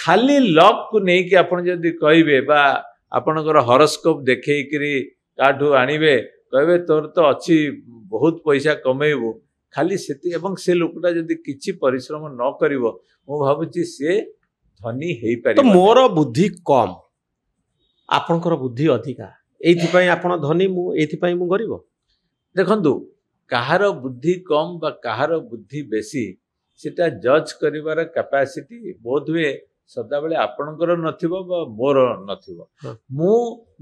खाली लक को नहीं कि आपण जदि कहबे बा आपणकर हॉरोस्कोप देखैकरी काठू आनिबे कहबे तोर तो अच्छी बहुत पैसा कमेबू खाली सेति एवं से लोकटा जदि किछि परिश्रम न करिवो मो भाबुची से धनी हेई तो पारिबो मोर बुद्धि कम आपणकर बुद्धि अधिका एइथिपई आपण धनी मु एइथिपई मु गरीब देखंतु कहार बुद्धि कम बा कहार बुद्धि बेसी सेटा जज करिवार कैपेसिटी बहुत हुए सदा बेले आपणकर नथिबो बा मोर नथिबो हाँ। मु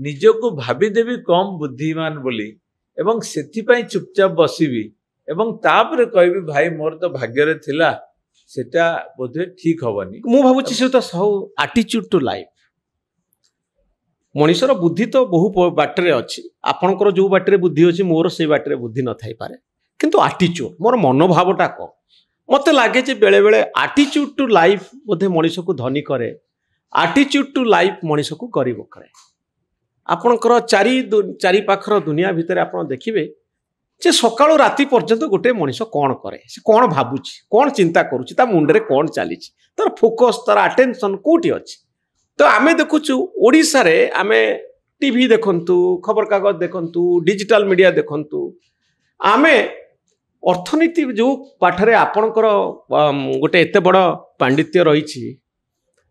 निजको भाबी देबी कम बुद्धिमान बोली एवं सेथिपई चुपचाप बसिबी एवं तापर कहबी भाई मोर तो भाग्य रे थिला सेटा बोधे ठीक हबनी मु भाबुची से तो सब एटीट्यूड टू लाइफ मनीषर बुद्धि तो बहु बाटरे अच्छी आपणकर जो बाटरे बुद्धि अच्छी मोर से बाटरे बुद्धि न थाई पारे किंतु एटीट्यूड मोर मनोभावटा कम मत लगे जे बेले बेले एटीट्यूड टू लाइफ बोधे मनीष को धनी करे एटीट्यूड टू लाइफ मनीष को गरीब करे आपणकर चारि पाखर दुनिया भितर आपण देखिबे जे सकाळो राति पर्यंत गोटे मनीष कौन करे से कौन भाबुची कौन चिंता करुची ता मुंडरे कौन चलीची तार फोकस तार अटेंशन कोठी अछि तो आमे देखुचु ओडिसा रे आमे टीवी देखंतु खबर कागज देखंतु डिजिटल मीडिया देखंतु आमे अर्थनीति जो पाठरे आपणकर गोटे एते बड़ पांडित्य रही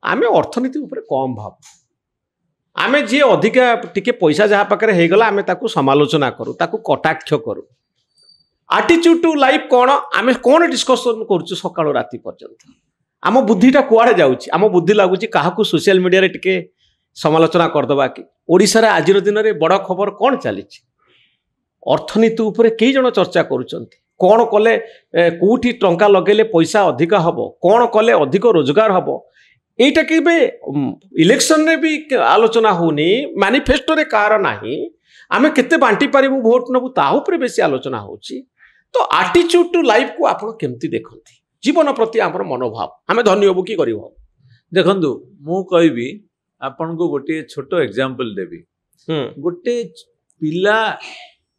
आमे अर्थनीति ऊपर कम भाव आमे जे अधिका टिके पैसा जहाँ पाखे हेगला आमे ताकू समालोचना करू ताकू कटाक्ष करू एटीट्यूड टू लाइफ कौन आमे कौन डिस्कसन करूछु सकाळ राति पर्यंत आम बुद्धिटा कुआड़े जाउछि आम बुद्धि लगुच क्या सोशल मीडिया रे टिके समालोचना करदबा कि ओडिसा रे आजिर दिन रे बड़ खबर कौन चली अर्थनीति उपरे कई जन चर्चा करुचंती कौन कले कोठी टंका लगेले पैसा अधिक हबो कौन कले अधिक रोजगार हबो एटा के इलेक्शन रे भी आलोचना होनी मैनिफेस्टो रे कार नाही आमे केते बांटी पारिबु वोट नबु ता ऊपर बेसी आलोचना होची तो एटीट्यूड टू लाइफ को आपण केमती देखंती जीवन प्रति आमर मनोभाव आमे धन्य हबु की करिवो देखंतु मु कहबी आपन को गोटे छोटो एग्जांपल देबी गोटे पिला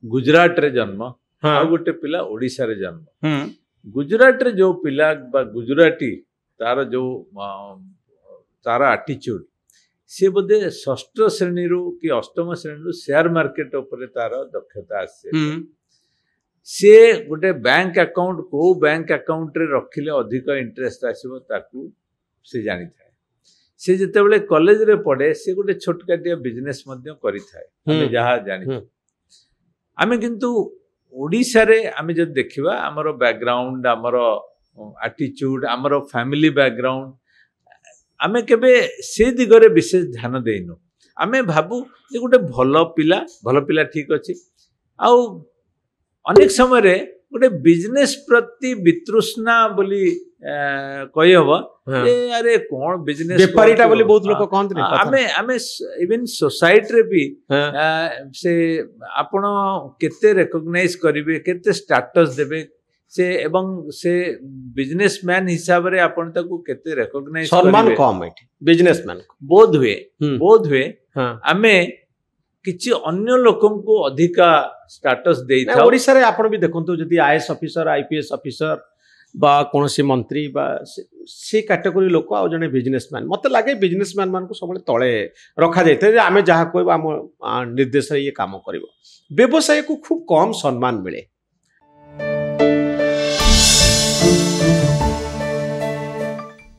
गुजरात रे जन्म हाँ। आ गोटे पिला ओडिसा रे जन्म गुजरात रे जो पिला बा गुजराती तार जो तार एटीट्यूड सी बोधे षष्ठ श्रेणी रु कि अष्टम श्रेणी शेयर मार्केट उपरे तार दक्षता आसे सी गोटे बैंक अकाउंट को बैंक अकाउंट रे रखिले अधिक इंटरेस्ट आसीबो ताकू से जानी थाए से जते बेले कॉलेज रे पढ़े से गोटे छोटकाटिया बिजनेस मध्य करि थाए हमें जहा जानी आमे किंतु ओडिसा रे आमे जब देखिबा हमरो बैकग्राउंड हमरो एटीट्यूड हमरो फैमिली बैकग्राउंड आमे केबे से दिगरे विशेष ध्यान देइनु आमे भाबू जे गोटे भलो पिला ठीक अछि आउ अनेक समय रे गोटे बिजनेस प्रति वितृष्णा बोली कहि हबो ए अरे कोन बिजनेस व्यापारीटा बोली बहुत लोक कहंत आमे आमे इवन सोसाइटी रे भी से आपण केते रिकॉग्नाइज करिवे केते स्टेटस देबे से एवं से बिजनेसमैन हिसाब रे आपण ताकू केते रिकॉग्नाइज सम्मान कम एठी बिजनेसमैन बोध हुए आमे किछि अन्य लोकन को अधिका स्टेटस देई था ओडिसा रे आपण भी देखंतु जदी आईएएस ऑफिसर आईपीएस ऑफिसर बा कोनसी मंत्री बा से कैटेगरी लोक आ जने बिजनेसमैन मते लागे बिजनेसमैन मान को सबले तळे रखा जायते जे आमे जहा कोइ हम निर्देश रे ये काम करबो व्यवसाय को खूब कम सम्मान मिले